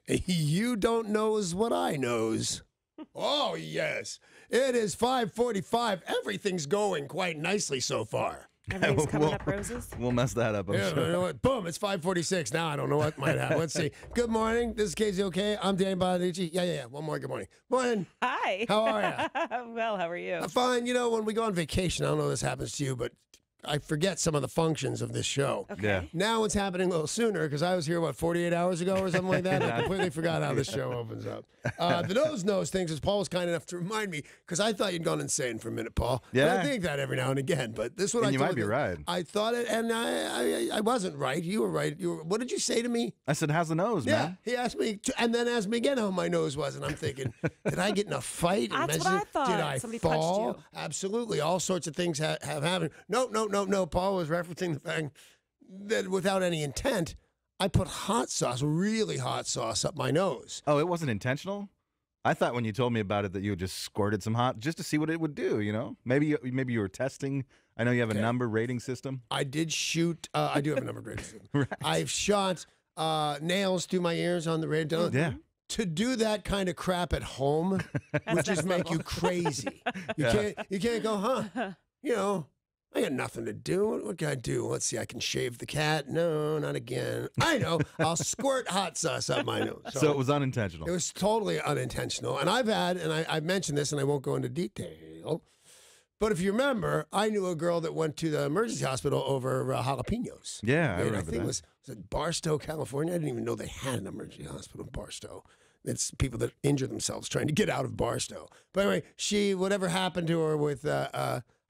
You don't knows what I knows. Oh, yes. It is 5:45. Everything's going quite nicely so far. Everything's coming up roses. We'll mess that up, I'm sure. You know what? Boom, it's 5:46. Now I don't know what might happen. Let's see. Good morning. This is KZOK. I'm Dan Bonaduce. Yeah. One more good morning. Morning. Hi. How are you? Well, how are you? I'm fine. You know, when we go on vacation, I don't know if this happens to you, but I forget some of the functions of this show. Okay. Yeah. Now it's happening a little sooner because I was here, 48 hours ago or something like that? I completely forgot how this show opens up. The nose knows things, as Paul was kind enough to remind me, because I thought you'd gone insane for a minute, Paul. Yeah. But I think that every now and again. But this one, You might be right. I thought it, and I wasn't right. You were right. What did you say to me? I said, how's the nose, Yeah, man? he asked me, and then asked me again how my nose was, and I'm thinking, did I get in a fight? That's what I thought. Did I Somebody punched fall? you. Absolutely, all sorts of things have happened. No. Paul was referencing the fact that without any intent, I put hot sauce, really hot sauce, up my nose. Oh, it wasn't intentional? I thought when you told me about it that you just squirted some hot just to see what it would do, you know? Maybe you were testing. I know you have a number rating system. I did shoot. I do have a number rating system. Right. I've shot nails through my ears on the radio. Yeah. To do that kind of crap at home would just make you crazy. You can't go, huh? You know, I got nothing to do. What can I do? Let's see. I can shave the cat. No, not again. I know. I'll squirt hot sauce up my nose. So it was unintentional. It was totally unintentional. And I've mentioned this, and I won't go into detail. But if you remember, I knew a girl that went to the emergency hospital over jalapenos. Yeah, I And remember I think that. it was it Barstow, California? I didn't even know they had an emergency hospital in Barstow. It's people that injure themselves trying to get out of Barstow. But anyway, whatever happened to her with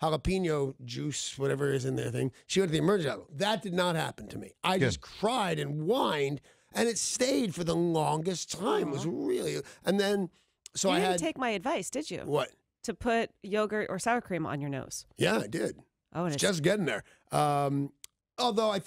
jalapeno juice, whatever is in their thing, she went to the emergency hospital. That did not happen to me. I just cried and whined, and it stayed for the longest time. It was really, and then, so You I didn't had, take my advice, did you? what? To put yogurt or sour cream on your nose. Yeah, I did. Oh, and It's just getting there. Although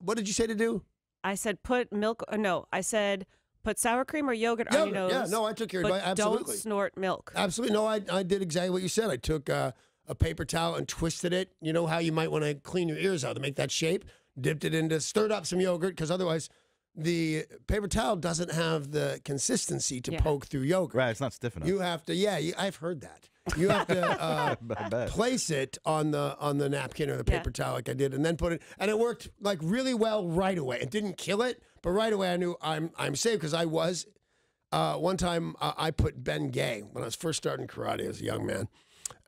what did you say to do? I said put milk. No, I said put sour cream or yogurt on your nose. Yeah, no, I took your but advice. Absolutely. don't snort milk. Absolutely. No, I did exactly what you said. I took a paper towel and twisted it. You know how you might want to clean your ears out to make that shape? Dipped it into, stirred up some yogurt, because otherwise the paper towel doesn't have the consistency to poke through yogurt. Right, it's not stiff enough. You have to, I've heard that. You have to place it on the napkin or the paper towel like I did, and then put it, and it worked like really well right away. It didn't kill it, but right away I knew I'm safe, because I was, one time I put Ben Gay, when I was first starting karate as a young man,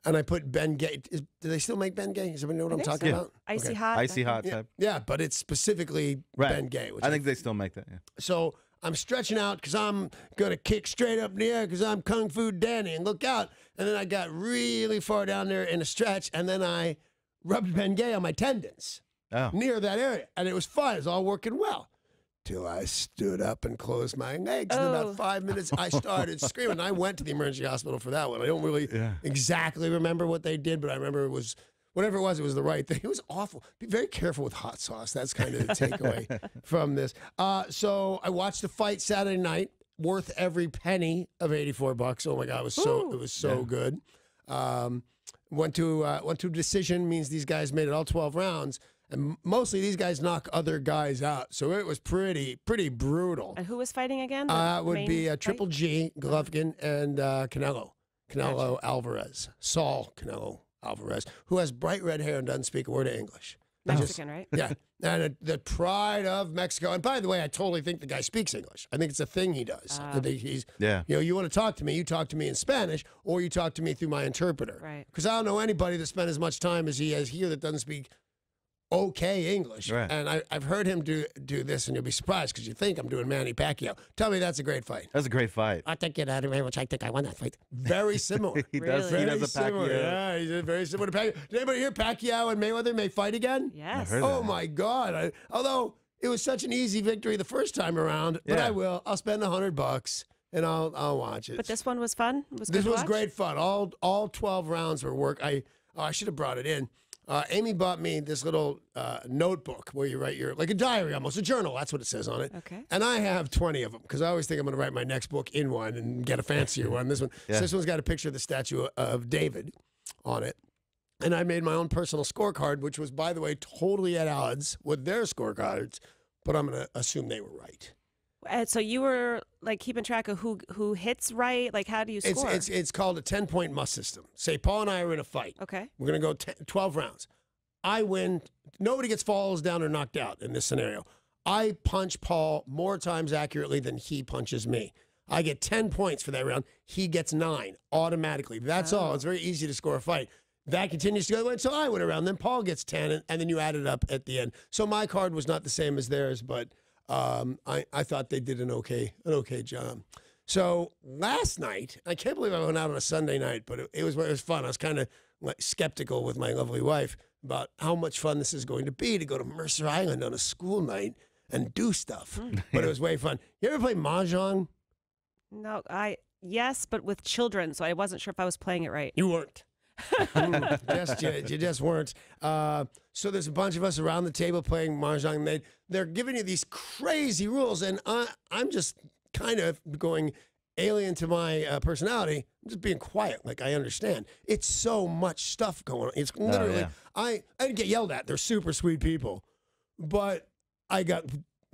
and I put Ben Gay. Do they still make Ben Gay? Does everybody know what I'm talking about? Icy hot. Icy hot type. Yeah, but it's specifically Ben Gay. Which I think they still make that, yeah. So I'm stretching out because I'm going to kick straight up in the air because I'm Kung Fu Danny, and look out. And then I got really far down there in a stretch, and then I rubbed Ben Gay on my tendons near that area. And it was fine. It was all working well. Till I stood up and closed my legs. In about 5 minutes, I started screaming. I went to the emergency hospital for that one. I don't really exactly remember what they did, but I remember it was, whatever it was the right thing. It was awful. Be very careful with hot sauce. That's kind of the takeaway from this. So I watched the fight Saturday night, worth every penny of $84. Oh my God, it was so good. Went to a decision, means these guys made it all 12 rounds. And mostly these guys knock other guys out. So it was pretty brutal. And who was fighting again? It would be Triple G, Golovkin, and Canelo. Alvarez. Saul Canelo Alvarez, who has bright red hair and doesn't speak a word of English. Mexican, right? Yeah. And the pride of Mexico. And by the way, I totally think the guy speaks English. I think it's a thing he does. I think he's, you know, you want to talk to me, you talk to me in Spanish, or you talk to me through my interpreter. Right. Because I don't know anybody that spent as much time as he has here that doesn't speak okay English. Right. And I've heard him do this, and you'll be surprised because you think I'm doing Manny Pacquiao. Tell me that's a great fight. That's a great fight. I think it had a which I think I won that fight. Very similar. He does. Really? He does a Pacquiao. Yeah, he's very similar to Pacquiao. Did anybody hear Pacquiao and Mayweather may fight again? Yes. Oh my God! Although it was such an easy victory the first time around, but I will. I'll spend $100 and I'll watch it. But this one was fun. This was great fun. All 12 rounds were work. I should have brought it in. Amy bought me this little notebook where you write like a diary, almost a journal. That's what it says on it. Okay. And I have 20 of them because I always think I'm going to write my next book in one and get a fancier one. This one, so this one's got a picture of the statue of David on it. And I made my own personal scorecard, which was, by the way, totally at odds with their scorecards. But I'm going to assume they were right. So you were like keeping track of who hits right? Like, how do you score? It's called a 10-point must system. Say Paul and I are in a fight. Okay. We're going to go 12 rounds. I win. Nobody gets falls down or knocked out in this scenario. I punch Paul more times accurately than he punches me. I get 10 points for that round. He gets 9 automatically. That's all. It's very easy to score a fight. That continues to go until I win a round. Then Paul gets 10, and then you add it up at the end. So my card was not the same as theirs, but I thought they did an okay job. So last night, I can't believe I went out on a Sunday night, but it was fun. I was kind of like skeptical with my lovely wife about how much fun this is going to be to go to Mercer Island on a school night and do stuff. But it was way fun. You ever play Mahjong? No, yes, but with children, so I wasn't sure if I was playing it right. You weren't. You just weren't. So there's a bunch of us around the table playing Mahjong. They're giving you these crazy rules, and I'm just kind of going alien to my personality. I'm just being quiet, like I understand. It's so much stuff going on. It's literally, I didn't get yelled at. They're super sweet people, but I got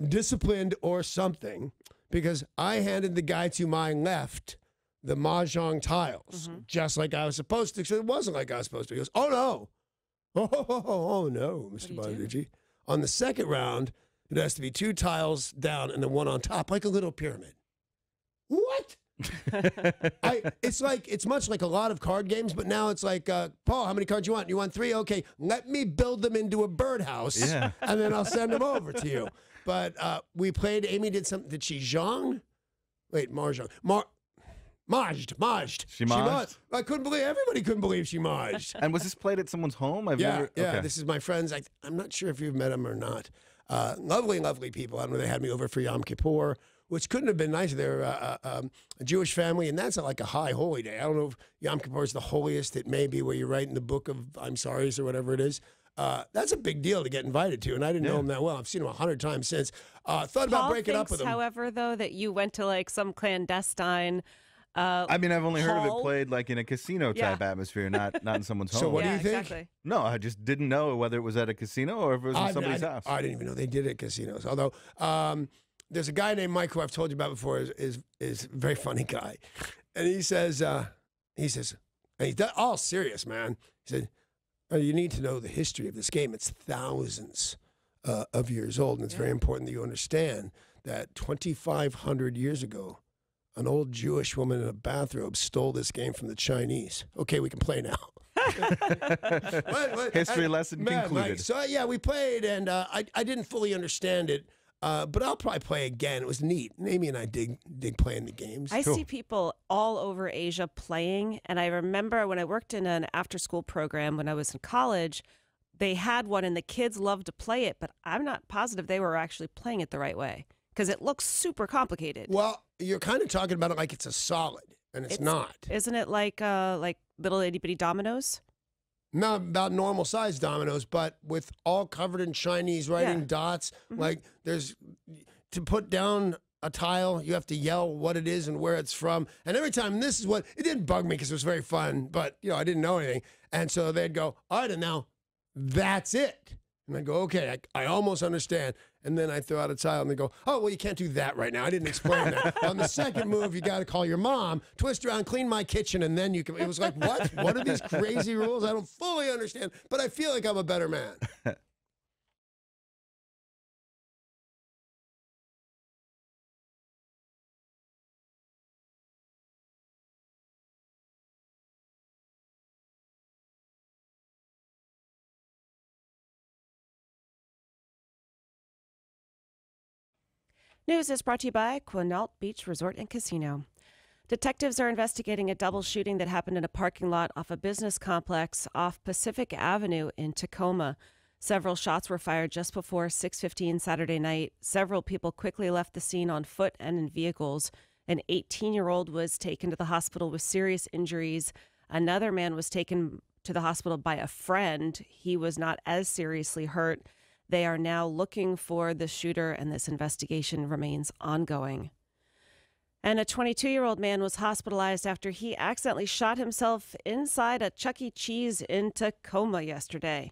disciplined or something because I handed the guy to my left the Mahjong tiles, just like I was supposed to. So it wasn't like I was supposed to. He goes, "Oh no, oh no, Mr. Bonaduce." On the second round, it has to be 2 tiles down and then 1 on top, like a little pyramid. What? It's much like a lot of card games, but now it's like, Paul, how many cards you want? You want 3? Okay, let me build them into a birdhouse, and then I'll send them over to you. But we played. Amy did something. Did she zhong? Wait, Mahjong. Majed. She majed? I couldn't believe. Everybody couldn't believe she majed. And was this played at someone's home? Yeah. Okay. This is my friends. I'm not sure if you've met them or not. Lovely people. I don't know. They had me over for Yom Kippur, which couldn't have been nicer. They're a Jewish family, and that's like a high holy day. I don't know if Yom Kippur is the holiest. It may be where you write in the book of I'm sorry's or whatever it is. That's a big deal to get invited to, and I didn't know him that well. I've seen him 100 times since. Thought about breaking up with him. However, though, that you went to like some clandestine. I mean, I've only heard of it hall? played like in a casino type atmosphere, not in someone's home. So what do you think? Exactly. No, I just didn't know whether it was at a casino or if it was in somebody's house. I didn't even know they did it at casinos. Although there's a guy named Mike who I've told you about before is a very funny guy, and he says, and he's all serious, man. He said, you need to know the history of this game. It's thousands of years old, and it's very important that you understand that 2,500 years ago, an old Jewish woman in a bathrobe stole this game from the Chinese. Okay, we can play now. History lesson concluded. We played, and I didn't fully understand it, but I'll probably play again. It was neat. Amy and I dig playing the games. I see people all over Asia playing, and I remember when I worked in an after-school program when I was in college, they had one, and the kids loved to play it, but I'm not positive they were actually playing it the right way because it looks super complicated. Well, you're kind of talking about it like it's a solid, and it's not. Isn't it like little itty-bitty dominoes? Not about normal size dominoes, but with all covered in Chinese writing, dots. Like there's to put down a tile, you have to yell what it is and where it's from. And every time it didn't bug me because it was very fun, but I didn't know anything. And so they'd go, all right, and now that's it. And I go, okay, I almost understand. And then I throw out a tile and they go, oh, well, you can't do that right now. I didn't explain that. On the second move, you got to call your mom, twist around, clean my kitchen, and then you can. It was like, what? What are these crazy rules? I don't fully understand, but I feel like I'm a better man. News is brought to you by Quinault Beach Resort and Casino. Detectives are investigating a double shooting that happened in a parking lot off a business complex off Pacific Avenue in Tacoma. Several shots were fired just before 6:15 Saturday night. Several people quickly left the scene on foot and in vehicles. An 18-year-old was taken to the hospital with serious injuries. Another man was taken to the hospital by a friend. He was not as seriously hurt. They are now looking for the shooter, and this investigation remains ongoing. And a 22-year-old man was hospitalized after he accidentally shot himself inside a Chuck E. Cheese in Tacoma yesterday.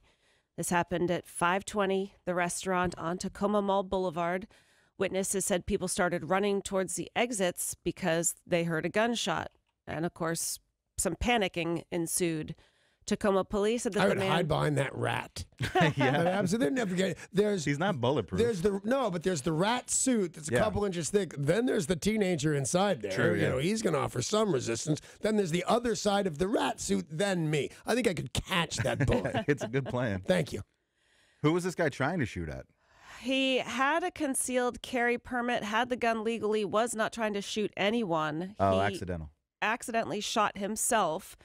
This happened at 520, the restaurant on Tacoma Mall Boulevard. Witnesses said people started running towards the exits because they heard a gunshot. And, of course, some panicking ensued. Tacoma police said that I the would man... hide behind that rat. Yeah. So they're never getting. He's not bulletproof. There's the rat suit that's a couple inches thick. Then there's the teenager inside there. True, You know, he's going to offer some resistance. Then there's the other side of the rat suit. Then me. I think I could catch that bullet. It's a good plan. Thank you. Who was this guy trying to shoot at? He had a concealed carry permit, had the gun legally, was not trying to shoot anyone. Oh, He accidental. accidentally shot himself,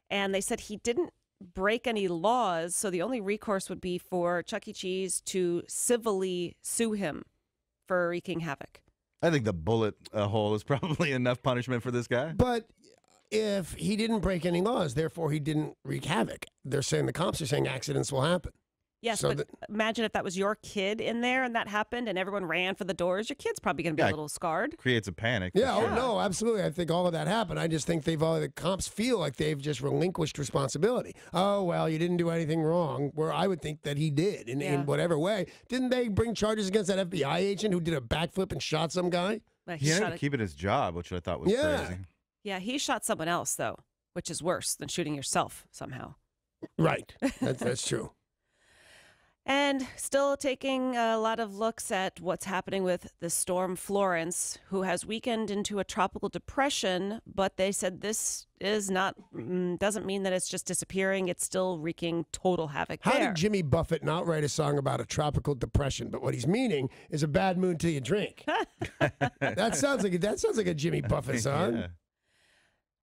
and they said he didn't break any laws, so the only recourse would be for Chuck E. Cheese to civilly sue him for wreaking havoc. I think the bullet hole is probably enough punishment for this guy. But if he didn't break any laws, therefore he didn't wreak havoc. They're saying the cops are saying accidents will happen. Yes, So but imagine if that was your kid in there and that happened and everyone ran for the doors. Your kid's probably going to be a little scarred. Creates a panic. Yeah, for oh sure. no, absolutely. I think all of that happened. I just think the cops feel like they've just relinquished responsibility. Oh, well, you didn't do anything wrong, where I would think that he did in whatever way. Didn't they bring charges against that FBI agent who did a backflip and shot some guy? Like He ended up keeping his job, which I thought was crazy. Yeah, he shot someone else, though, which is worse than shooting yourself somehow. Right. That's true. And still taking a lot of looks at what's happening with the storm Florence, who has weakened into a tropical depression, but they said this is not, doesn't mean that it's just disappearing. It's still wreaking total havoc How there. did Jimmy Buffett not write a song about a tropical depression? But what he's meaning is a bad mood till you drink. that sounds like a Jimmy Buffett song. Yeah.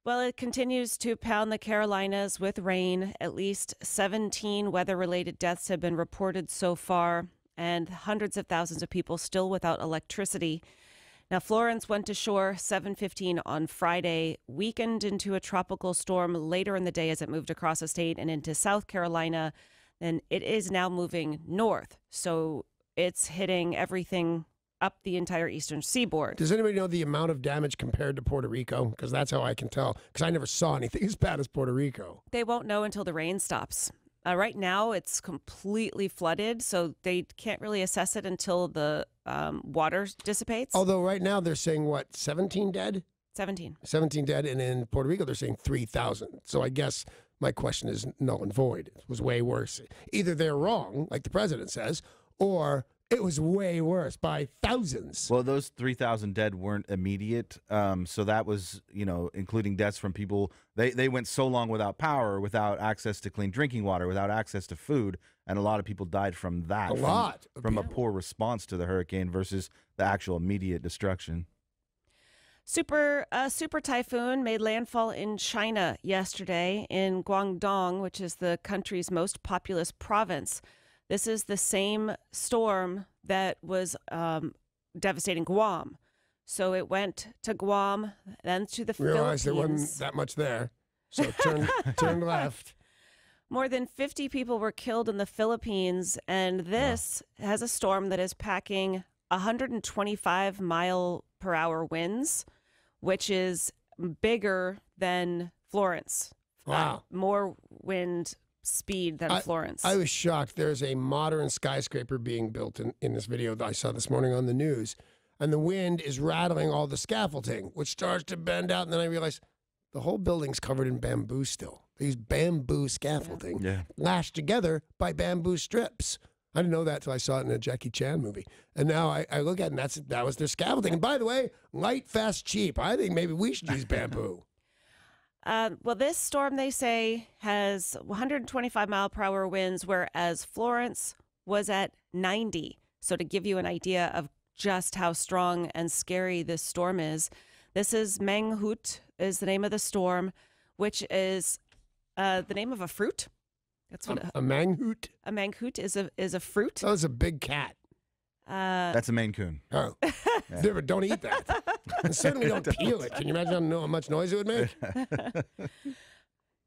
Well, it continues to pound the Carolinas with rain. At least 17 weather-related deaths have been reported so far, and hundreds of thousands of people still without electricity. Now, Florence went to shore 7:15 on Friday, weakened into a tropical storm later in the day as it moved across the state and into South Carolina. And it is now moving north, so it's hitting everything up the entire eastern seaboard. Does anybody know the amount of damage compared to Puerto Rico? Because that's how I can tell. Because I never saw anything as bad as Puerto Rico. They won't know until the rain stops. Right now, it's completely flooded, so they can't really assess it until the water dissipates. Although right now they're saying, what, 17 dead? 17. 17 dead, and in Puerto Rico they're saying 3,000. So I guess my question is null and void. It was way worse. Either they're wrong, like the president says, or it was way worse by thousands. Well, those 3,000 dead weren't immediate. So that was, including deaths from people. They went so long without power, without access to clean drinking water, without access to food. And a lot of people died from that. From a poor response to the hurricane versus the actual immediate destruction. Super typhoon made landfall in China yesterday in Guangdong, which is the country's most populous province. This is the same storm that was devastating Guam. So it went to Guam, then to the Realized Philippines. there wasn't that much there. So turn left. More than 50 people were killed in the Philippines, and this has a storm that is packing 125 mile per hour winds, which is bigger than Florence. Wow. More wind speed than Florence. I was shocked. There's a modern skyscraper being built in this video that I saw this morning on the news, and the wind is rattling all the scaffolding, which starts to bend out, and then I realized the whole building's covered in bamboo still. They use bamboo scaffolding lashed together by bamboo strips. I didn't know that till I saw it in a Jackie Chan movie. And now I look at it, and that was their scaffolding. And by the way, light, fast, cheap. I think maybe we should use bamboo. Well, this storm, they say, has 125 mile per hour winds, whereas Florence was at 90. So to give you an idea of just how strong and scary this storm is, this is Mangkhut is the name of the storm, which is the name of a fruit. That's what a Mangkhut? A Mangkhut is a fruit. That was a big cat. That's a Maine Coon. Oh, yeah, but don't eat that. And certainly don't peel it. Can you imagine how much noise it would make?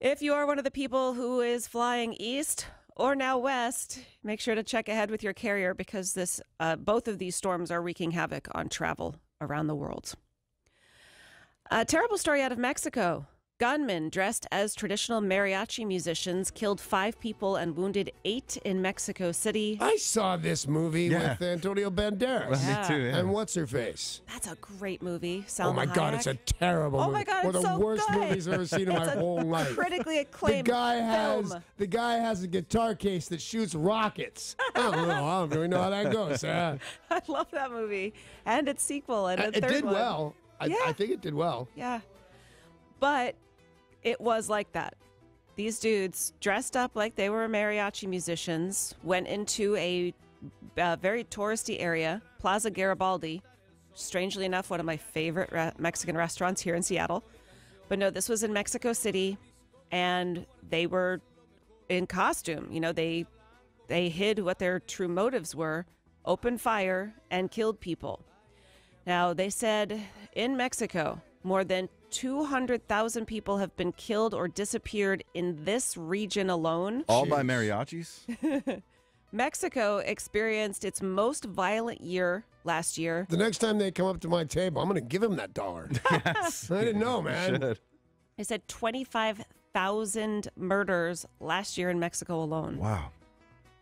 If you are one of the people who is flying east or now west, make sure to check ahead with your carrier because both of these storms are wreaking havoc on travel around the world. A terrible story out of Mexico. Gunmen dressed as traditional mariachi musicians killed 5 people and wounded 8 in Mexico City. I saw this movie Yeah. with Antonio Banderas. Well, Yeah. me too. Yeah. And what's her face? That's a great movie. Oh my Salma God, it's a Hayek. terrible Oh movie. my God, One of it's the so worst good. movies I've ever seen in It's my a whole life. critically The acclaimed guy film. has a guitar case that shoots rockets. I don't really know how that goes. I love that movie and its sequel and a It third did one. well. Yeah. I think it did well. Yeah. But it was like that. These dudes dressed up like they were mariachi musicians, went into a very touristy area, Plaza Garibaldi. Strangely enough, one of my favorite Mexican restaurants here in Seattle. But no, this was in Mexico City, and they were in costume. You know, they hid what their true motives were, opened fire, and killed people. Now, they said in Mexico, more than 200,000 people have been killed or disappeared in this region alone. All by Jeez. mariachis? Mexico experienced its most violent year last year. The next time they come up to my table, I'm going to give them that $1. Yes. I didn't know, You man. should. They said 25,000 murders last year in Mexico alone. Wow.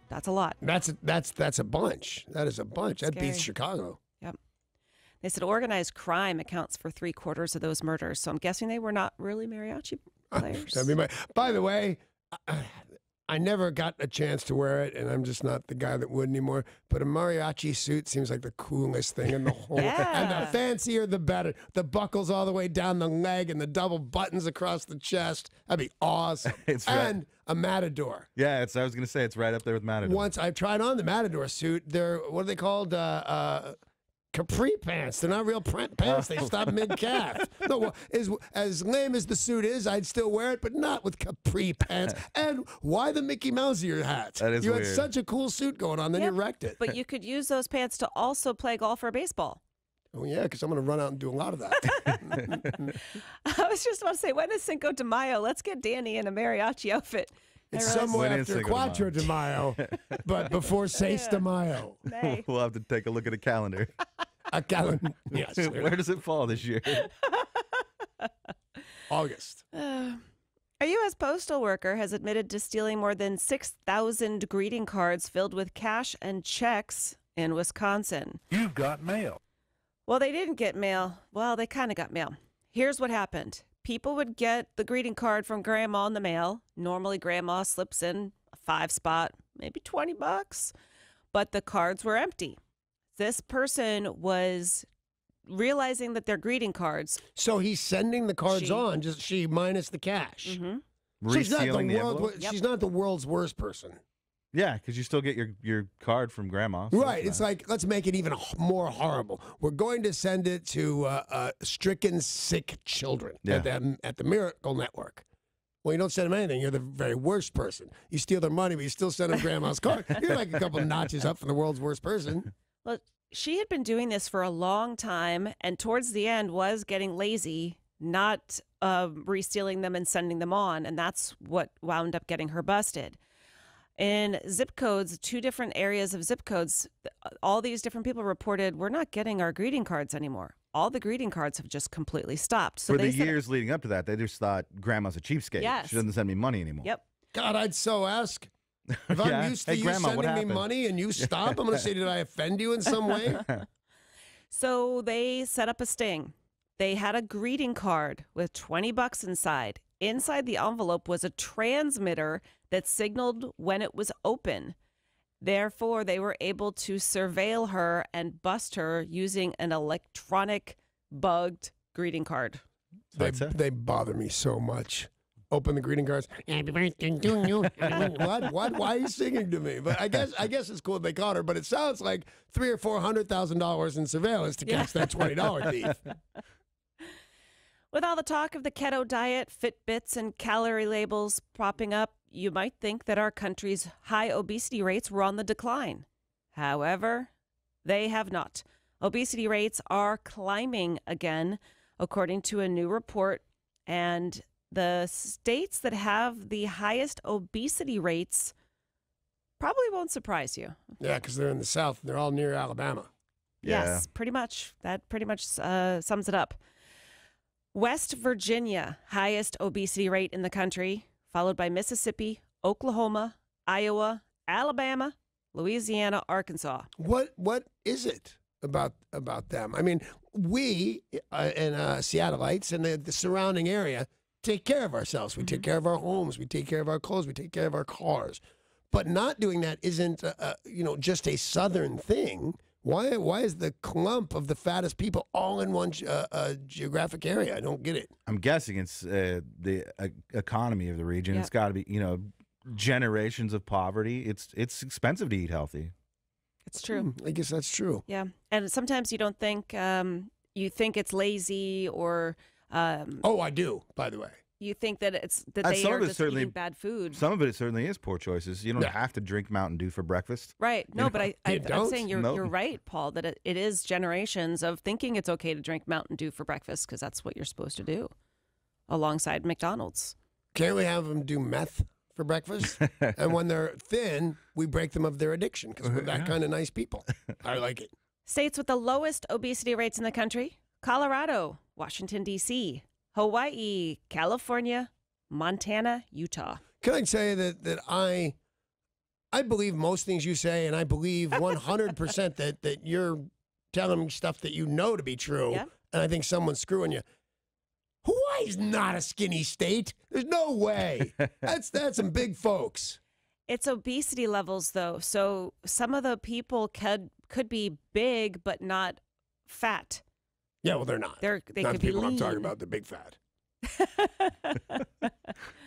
That's a lot. That's a bunch. That is a bunch. That beats Scary. Chicago. Yep. They said organized crime accounts for 3/4 of those murders. So I'm guessing they were not really mariachi players. By the way, I never got a chance to wear it, and I'm just not the guy that would anymore. But a mariachi suit seems like the coolest thing in the whole. Yeah. And the fancier, the better. The buckles all the way down the leg and the double buttons across the chest. That'd be awesome. It's right. And a matador. Yeah, I was going to say it's right up there with Matador. Once I tried on the matador suit. They're, what are they called? Capri pants. They're not real pants. They stop mid-calf. No, well, as lame as the suit is, I'd still wear it, but not with capri pants. And why the Mickey Mouse ear hat? That is You weird. had such a cool suit going on, then Yep, you wrecked it. But you could use those pants to also play golf or baseball. Oh, yeah, because I'm going to run out and do a lot of that. I was just about to say, when is Cinco de Mayo? Let's get Danny in a mariachi outfit. It's I realize- somewhere When is after Cinco de Quattro de Mayo, but before Seis de Mayo. May. We'll have to take a look at a calendar. A calendar. Yes. Where does it fall this year? August. A U.S. postal worker has admitted to stealing more than 6,000 greeting cards filled with cash and checks in Wisconsin. You've got mail. Well, they didn't get mail. Well, they kind of got mail. Here's what happened. People would get the greeting card from Grandma in the mail. Normally, Grandma slips in a 5-spot, maybe $20, but the cards were empty. This person was realizing that their greeting cards. So he's sending the cards She- on, just she minus the cash. Mm-hmm. So she's not Resealing the envelope? Yep. She's not the world's worst person. Yeah, because you still get your card from grandma. so Right. that's It's like, let's make it even more horrible. We're going to send it to stricken sick children Yeah. at the Miracle Network. Well, you don't send them anything. You're the very worst person. You steal their money, but you still send them grandma's card. You're like a couple notches up from the world's worst person. Well, she had been doing this for a long time, and towards the end was getting lazy, not resealing them and sending them on, and that's what wound up getting her busted. In zip codes, 2 different areas of zip codes, all these different people reported, we're not getting our greeting cards anymore. All the greeting cards have just completely stopped. So For they the said- years leading up to that, they just thought grandma's a cheapskate. Yes. She doesn't send me money anymore. Yep. God, I'd so ask. If Yeah. I'm used to Hey, you Grandma, what sending me happened? money and you stop, I'm going to say, did I offend you in some way? So they set up a sting. They had a greeting card with $20 inside. Inside the envelope was a transmitter that signaled when it was open. Therefore, they were able to surveil her and bust her using an electronic bugged greeting card. They bother me so much. Open the greeting cards. Happy birthday to you. What? Why are you singing to me? But I guess it's cool they caught her. But it sounds like $300,000 or $400,000 in surveillance to catch that $20 thief. With all the talk of the keto diet, Fitbits, and calorie labels popping up, you might think that our country's high obesity rates were on the decline. However, they have not. Obesity rates are climbing again, according to a new report. And the states that have the highest obesity rates probably won't surprise you. Yeah, because they're in the South. They're all near Alabama. Yeah. Yes, pretty much. That pretty much sums it up. West Virginia, highest obesity rate in the country, followed by Mississippi, Oklahoma, Iowa, Alabama, Louisiana, Arkansas. What is it about them? I mean, we in Seattleites and the surrounding area take care of ourselves. We take care of our homes. We take care of our clothes. We take care of our cars. But not doing that isn't, just a Southern thing. Why is the clump of the fattest people all in one geographic area? I don't get it. I'm guessing it's the economy of the region. Yep. It's got to be, generations of poverty. It's expensive to eat healthy. It's true. I guess that's true. Yeah. And sometimes you don't think, you think it's lazy or. I do, by the way. You think that they some are of it just certainly- eating bad food. Some of it certainly is poor choices. You don't have to drink Mountain Dew for breakfast. Right. No, but I'm don't? saying you're Nope. right, Paul, that it is generations of thinking it's okay to drink Mountain Dew for breakfast because that's what you're supposed to do alongside McDonald's. Can't we have them do meth for breakfast? And when they're thin, we break them of their addiction because we're that kind of nice people. I like it. States with the lowest obesity rates in the country: Colorado, Washington, D.C., Hawaii, California, Montana, Utah. Can I tell you that I believe most things you say, and I believe 100% that you're telling me stuff that you know to be true, Yeah. and I think someone's screwing you. Hawaii's not a skinny state. There's no way. That's some big folks. It's obesity levels, though. So some of the people could be big, but not fat. Yeah, well, they're not. They not could the be people lean. I'm talking about. They're big fat.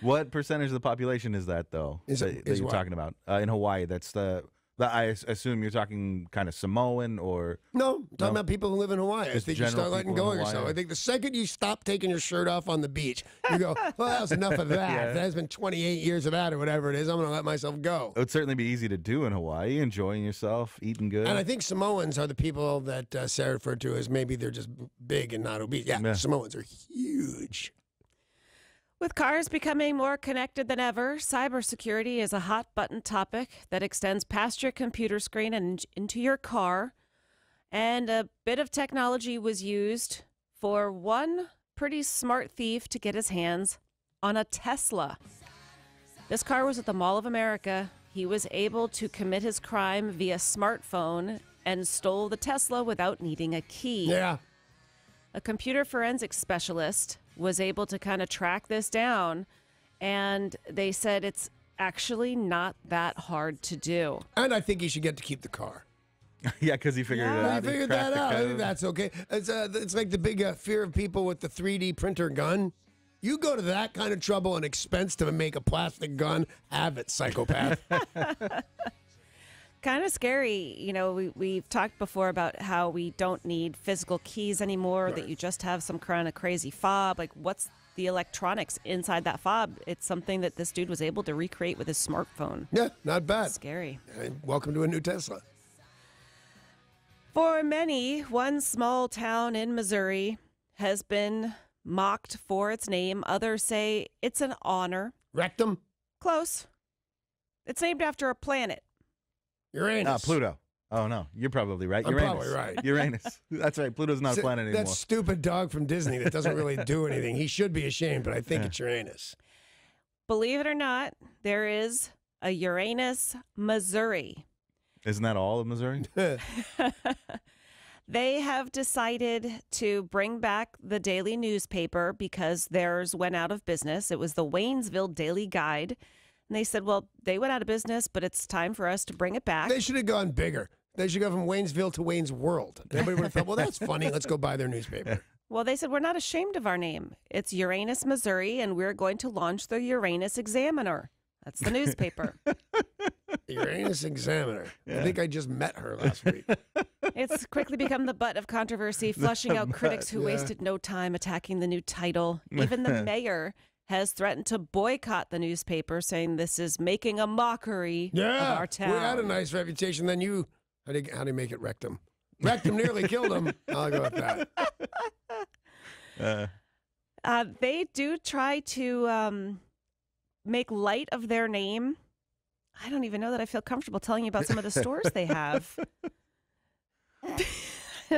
What percentage of the population is that, though, Is that you're what? talking about? In Hawaii, that's I assume you're talking kind of Samoan or... No, I'm talking about people who live in Hawaii. I Just think you general start letting people go in of yourself. Hawaii. I think the second you stop taking your shirt off on the beach, you go, well, that was enough of that. Yeah. That has been 28 years of that or whatever it is. I'm going to let myself go. It would certainly be easy to do in Hawaii, enjoying yourself, eating good. And I think Samoans are the people that Sarah referred to as maybe they're just big and not obese. Yeah, Samoans are huge. With cars becoming more connected than ever, cybersecurity is a hot button topic that extends past your computer screen and into your car. And a bit of technology was used for one pretty smart thief to get his hands on a Tesla. This car was at the Mall of America. He was able to commit his crime via smartphone and stole the Tesla without needing a key. Yeah. A computer forensics specialist was able to kind of track this down, and they said it's actually not that hard to do. And I think he should get to keep the car. Yeah, because he figured it Yeah. out. He figured cracked that the out. I think code. that's okay. It's like the big fear of people with the 3D printer gun. You go to that kind of trouble and expense to make a plastic gun, have it, psychopath. Kind of scary. You know, we've talked before about how we don't need physical keys anymore, that you just have some kind of crazy fob. Like, what's the electronics inside that fob? It's something that this dude was able to recreate with his smartphone. Yeah, not bad. Scary. Welcome to a new Tesla. For many, one small town in Missouri has been mocked for its name. Others say it's an honor. Rectum? Close. It's named after a planet. Uranus. Pluto. Oh, no. You're probably right. I'm Uranus. probably right. Uranus. That's right. Pluto's not a planet anymore. That stupid dog from Disney that doesn't really do anything. He should be ashamed, but I think it's Uranus. Believe it or not, there is a Uranus, Missouri. Isn't that all of Missouri? They have decided to bring back the daily newspaper because theirs went out of business. It was the Waynesville Daily Guide. And they said, well, they went out of business, but it's time for us to bring it back. They should have gone bigger. They should go from Waynesville to Wayne's World. Everybody would have thought, well, that's funny. Let's go buy their newspaper. Well, they said, we're not ashamed of our name. It's Uranus, Missouri, and we're going to launch the Uranus Examiner. That's the newspaper. Uranus Examiner. I think I just met her last week. It's quickly become the butt of controversy, flushing out critics who wasted no time attacking the new title. Even the mayor has threatened to boycott the newspaper, saying this is making a mockery of our town. We had a nice reputation. Then you, how do you make it rectum? Rectum nearly killed him. I'll go with that. They do try to make light of their name. I don't even know that I feel comfortable telling you about some of the stores they have.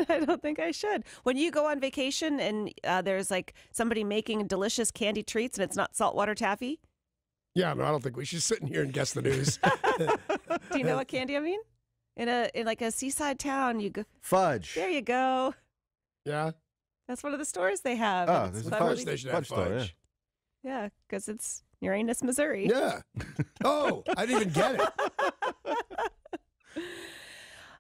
I don't think I should. When you go on vacation and there's like somebody making delicious candy treats and it's not saltwater taffy. Yeah, but I don't think we should sit in here and guess the news. Do you know what candy I mean? In like a seaside town, you go Fudge. there. You go. Yeah. That's one of the stores they have. Oh, and there's it's a Of fun course with- they should have Fudge store, fudge. Yeah, because it's Uranus, Missouri. Yeah. Oh, I didn't even get it.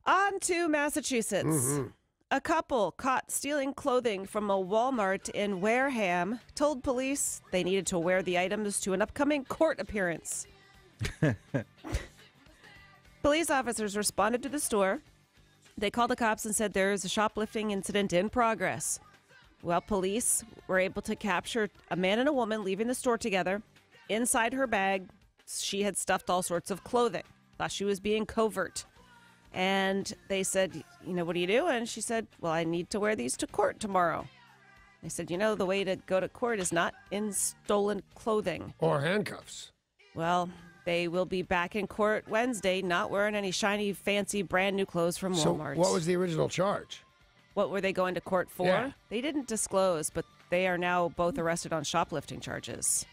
On to Massachusetts. Mhm. A couple caught stealing clothing from a Walmart in Wareham told police they needed to wear the items to an upcoming court appearance. Police officers responded to the store. They called the cops and said there is a shoplifting incident in progress. Well, police were able to capture a man and a woman leaving the store together. Inside her bag, she had stuffed all sorts of clothing. Thought she was being covert. And they said, what are you doing? She said, well, I need to wear these to court tomorrow. They said, the way to go to court is not in stolen clothing. Or handcuffs. Well, they will be back in court Wednesday, not wearing any shiny, fancy, brand new clothes from So Walmart. what was the original charge? What were they going to court for? Yeah. They didn't disclose, but they are now both arrested on shoplifting charges.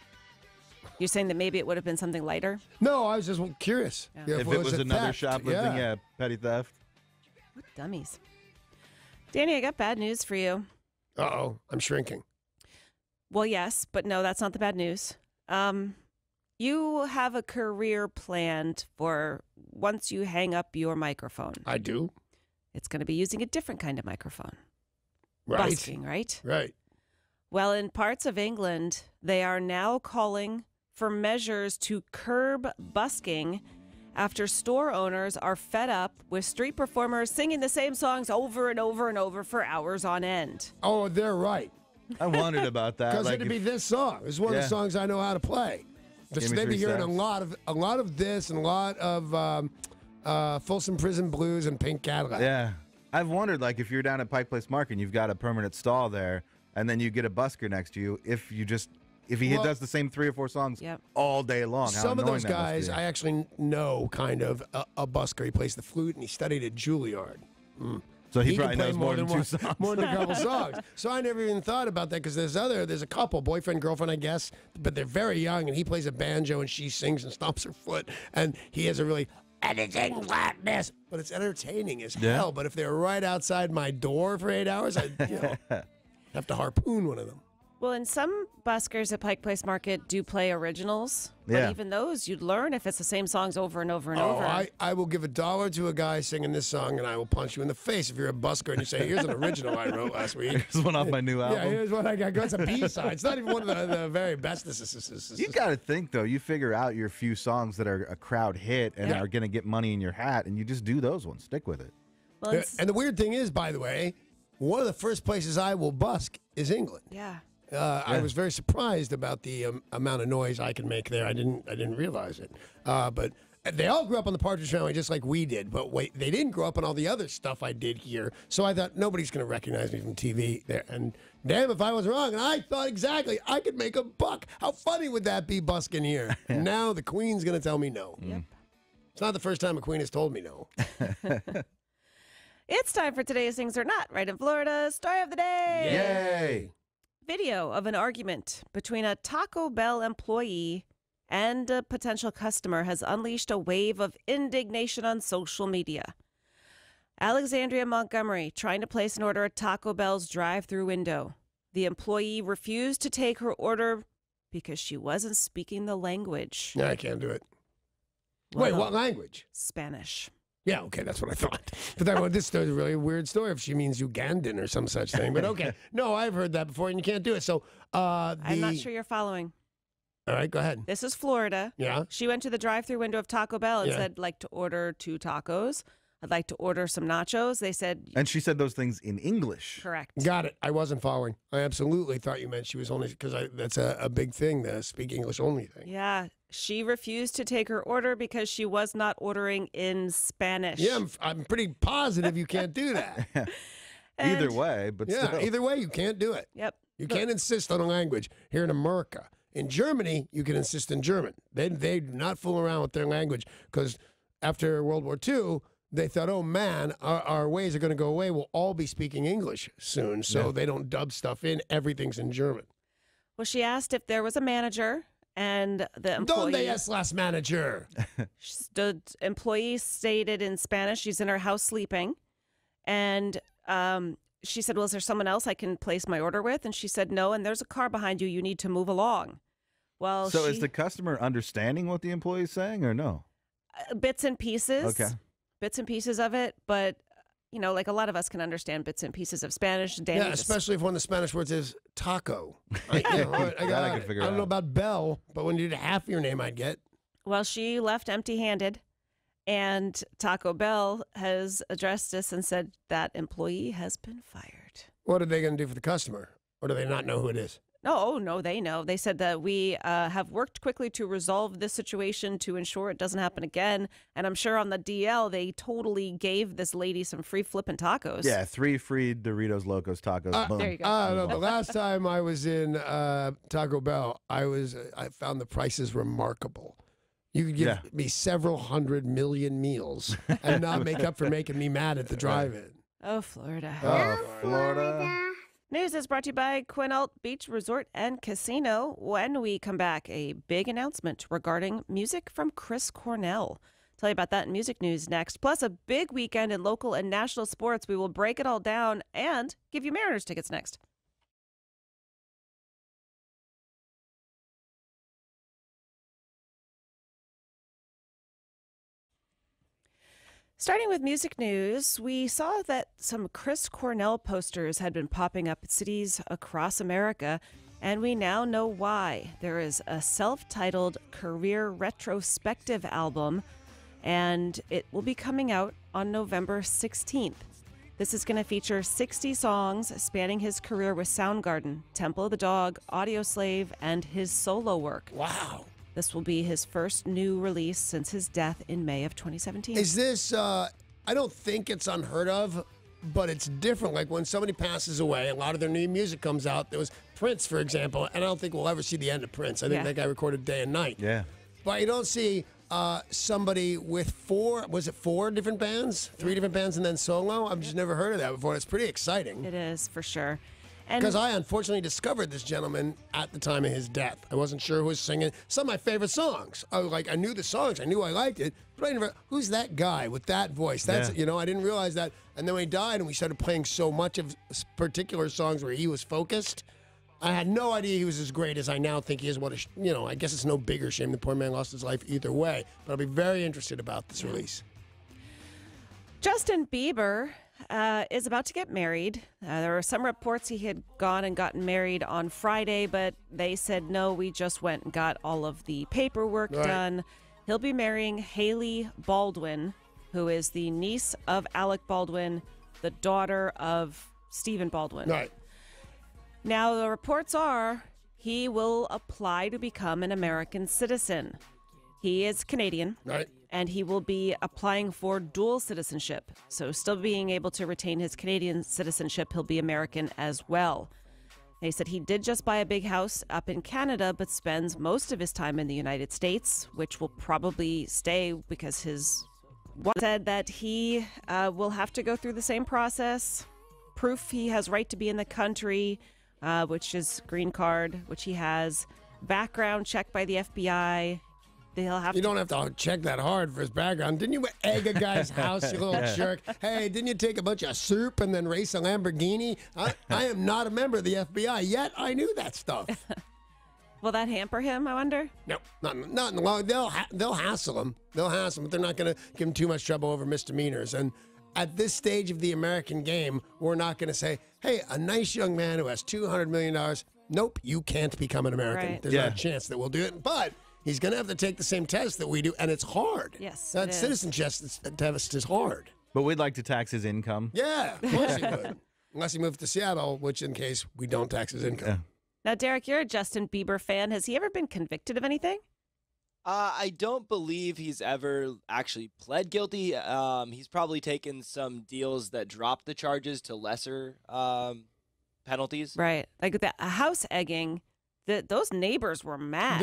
You're saying that maybe it would have been something lighter? No, I was just curious. Yeah. If it was another theft? shoplifting, yeah, petty theft. What dummies. Danny, I got bad news for you. Uh-oh, I'm shrinking. Well, yes, but no, that's not the bad news. You have a career planned for once you hang up your microphone. I do. It's going to be using a different kind of microphone. Right. Busking, right? Right. Well, in parts of England, they are now calling for measures to curb busking after store owners are fed up with street performers singing the same songs over and over and over for hours on end. Oh, they're right. I wondered about that. Because Like it'd be if- this song. It's one of Yeah. the songs I know how to play. Give me They'd be 3 hearing steps. a lot of this and a lot of Folsom Prison Blues and Pink Cadillac. Yeah. I've wondered, like, if you're down at Pike Place Market and you've got a permanent stall there, and then you get a busker next to you, if he Well- does the same 3 or 4 songs Yep. all day long, how Some of annoying those that must guys, be. I actually know kind of a busker. He plays the flute and he studied at Juilliard. So he can probably play knows more than 2 one, songs. more than a couple songs. So I never even thought about that because there's a couple, boyfriend, girlfriend, I guess, but they're very young and he plays a banjo and she sings and stomps her foot and he has a really anything like this, but it's entertaining as Yeah. hell. But if they're right outside my door for 8 hours, I have to harpoon one of them. Well, and some buskers at Pike Place Market do play originals. Yeah. But even those, you'd learn if it's the same songs over and over and Oh, over. I will give $1 to a guy singing this song, and I will punch you in the face if you're a busker and you say, "Here's an original I wrote last week." Here's one off my new album. Yeah, here's what I got. It's a B-side. It's not even one of the very best. You got to think, though. You figure out your few songs that are a crowd hit and Yeah. are going to get money in your hat, and you just do those ones. Stick with it. Well, it's- And the weird thing is, by the way, one of the first places I will busk is England. yeah. I was very surprised about the amount of noise I can make there. I didn't realize it. But they all grew up on the Partridge Family just like we did. But wait, they didn't grow up on all the other stuff I did here. So I thought nobody's going to recognize me from TV there. And damn, if I was wrong. And I thought exactly I could make a buck. How funny would that be busking here? And now the Queen's going to tell me no. Yep. It's not the first time a Queen has told me no. It's time for today's Things Are Not Right in Florida story of the day. Yay! Video of an argument between a Taco Bell employee and a potential customer has unleashed a wave of indignation on social media. Alexandria Montgomery trying to place an order at Taco Bell's drive-through window. The employee refused to take her order because she wasn't speaking the language. No, I can't do it. Well, Wait, what language? Spanish. Yeah, okay, that's what I thought. But this is a really weird story if she means Ugandan or some such thing. But okay, no, I've heard that before, and you can't do it. So, I'm not sure you're following. All right, go ahead. This is Florida. Yeah. She went to the drive-through window of Taco Bell and Yeah. said, like to order 2 tacos. I'd like to order some nachos. They said, And she said those things in English. correct. Got it. I wasn't following. I absolutely thought you meant she was only because that's a big thing, the speak English only thing. Yeah. She refused to take her order because she was not ordering in Spanish. Yeah, I'm pretty positive you can't do that. And- Either way, but Yeah, still. either way, you can't do it. Yep. You can't insist on a language here in America. In Germany, you can insist in German. They do not fool around with their language because after World War II, they thought, oh man, our ways are going to go away. We'll all be speaking English soon, so they don't dub stuff in. Everything's in German. Well, she asked if there was a manager, and the employee... ¿Dónde es las manager? The employee stated in Spanish she's in her house sleeping, and she said, well, is there someone else I can place my order with? And she said, no, and there's a car behind you. You need to move along. Well, so is the customer understanding what the employee is saying or no? Bits and pieces. Okay. Bits and pieces of it, but, you know, like a lot of us can understand bits and pieces of Spanish. Danny Yeah, especially if one of the Spanish words is taco. I can figure out. I don't know about Bell, but when you did half your name, I'd get. Well, she left empty-handed, and Taco Bell has addressed this and said that employee has been fired. What are they going to do for the customer? Or do they not know who it is? No, they know. They said that we have worked quickly to resolve this situation to ensure it doesn't happen again. And I'm sure on the DL, they totally gave this lady some free flipping tacos. Yeah, 3 free Doritos Locos tacos. Boom. There you go. No, the last time I was in Taco Bell, I found the prices remarkable. You could give me several 100 million meals and not make up for making me mad at the drive-in. Oh, Florida. Oh, Florida. News is brought to you by Quinault Beach Resort and Casino. When we come back, a big announcement regarding music from Chris Cornell. Tell you about that in music news next. Plus, a big weekend in local and national sports. We will break it all down and give you Mariners tickets next. Starting with music news, we saw that some Chris Cornell posters had been popping up at cities across America, and we now know why. There is a self-titled career retrospective album, and it will be coming out on November 16th. This is going to feature 60 songs spanning his career with Soundgarden, Temple of the Dog, Audioslave, and his solo work. Wow. This will be his first new release since his death in May of 2017. Is this, I don't think it's unheard of, but it's different. Like when somebody passes away, a lot of their new music comes out. There was Prince, for example, and I don't think we'll ever see the end of Prince. I think that guy recorded day and night. Yeah. But you don't see somebody with four different bands? 3 different bands and then solo? I've just never heard of that before. It's pretty exciting. It is, for sure. Because I unfortunately discovered this gentleman at the time of his death. I wasn't sure who was singing some of my favorite songs. I knew the songs, I knew I liked it, but I never. Who's that guy with that voice? That's I didn't realize that. And then when he died, and we started playing so much of particular songs where he was focused, I had no idea he was as great as I now think he is. I guess it's no bigger shame the poor man lost his life either way. But I'll be very interested about this release. Justin Bieber is about to get married. There were some reports he had gone and gotten married on Friday, but they said, no, we just went and got all of the paperwork done. He'll be marrying Haley Baldwin, who is the niece of Alec Baldwin, the daughter of Stephen Baldwin. Right. Now, the reports are he will apply to become an American citizen. He is Canadian. Right. And he will be applying for dual citizenship. So still being able to retain his Canadian citizenship, he'll be American as well. They said he did just buy a big house up in Canada, but spends most of his time in the United States, which will probably stay because his wife said that he will have to go through the same process. Proof he has right to be in the country, which is green card, which he has. Background check by the FBI. You don't have to check that hard for his background. Didn't you egg a guy's house, you little jerk? Hey, didn't you take a bunch of soup and then race a Lamborghini? I am not a member of the FBI, yet I knew that stuff. Will that hamper him, I wonder? No, not in the long. They'll hassle him. They'll hassle him, but they're not going to give him too much trouble over misdemeanors. And at this stage of the American game, we're not going to say, hey, a nice young man who has $200 million, nope, you can't become an American. Right. There's not a chance that we'll do it. But he's going to have to take the same test that we do, and it's hard. Yes, that citizenship test is hard. But we'd like to tax his income. Yeah, of course he would. Unless he moved to Seattle, which in case we don't tax his income. Yeah. Now, Derek, you're a Justin Bieber fan. Has he ever been convicted of anything? I don't believe he's ever actually pled guilty. He's probably taken some deals that dropped the charges to lesser penalties. Right. Like the house egging those neighbors were mad.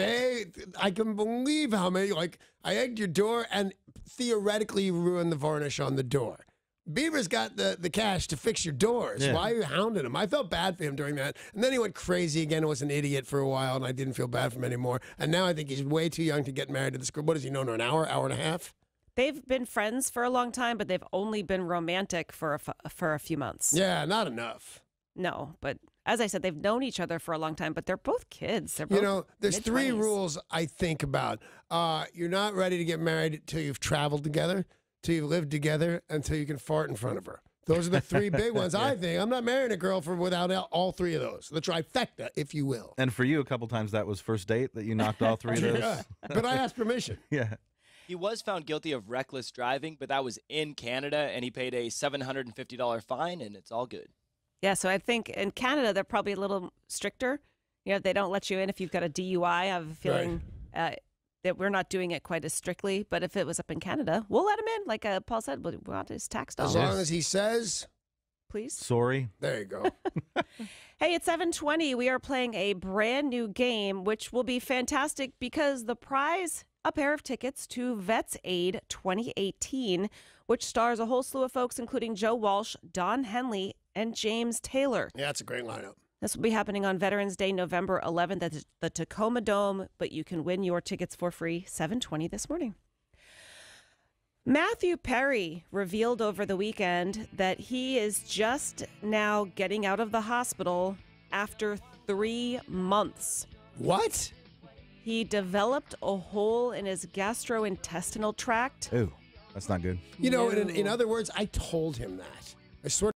I can believe how many, like, I egged your door and theoretically you ruined the varnish on the door. Beaver's got the cash to fix your doors. Yeah. Why are you hounding him? I felt bad for him during that. And then he went crazy again and was an idiot for a while, and I didn't feel bad for him anymore. And now I think he's way too young to get married to this girl. What has he known her, an hour and a half? They've been friends for a long time, but they've only been romantic for a few months. Yeah, not enough. No, but as I said, they've known each other for a long time, but they're both kids. They're both You know, there's three mid-20s. rules I think about. You're not ready to get married until you've traveled together, till you've lived together, until you can fart in front of her. Those are the three big ones, I think. I'm not marrying a girl without all three of those. The trifecta, if you will. And for you, a couple times that was first date that you knocked all three of those. Yeah, but I asked permission. Yeah. He was found guilty of reckless driving, but that was in Canada, and he paid a $750 fine, and it's all good. Yeah, so I think in Canada, they're probably a little stricter. You know, they don't let you in if you've got a DUI. I have a feeling that we're not doing it quite as strictly. But if it was up in Canada, we'll let him in. Like Paul said, we want his tax dollars. As long as he says, Please. Sorry. there you go. Hey, it's 7:20. We are playing a brand new game, which will be fantastic because the prize, a pair of tickets to Vets Aid 2018, which stars a whole slew of folks, including Joe Walsh, Don Henley, and James Taylor. Yeah, it's a great lineup. This will be happening on Veterans Day, November 11th at the Tacoma Dome, but you can win your tickets for free, 7:20 this morning. Matthew Perry revealed over the weekend that he is just now getting out of the hospital after 3 months. What? He developed a hole in his gastrointestinal tract. Ooh, that's not good. You know, No. in other words, I told him that. I swear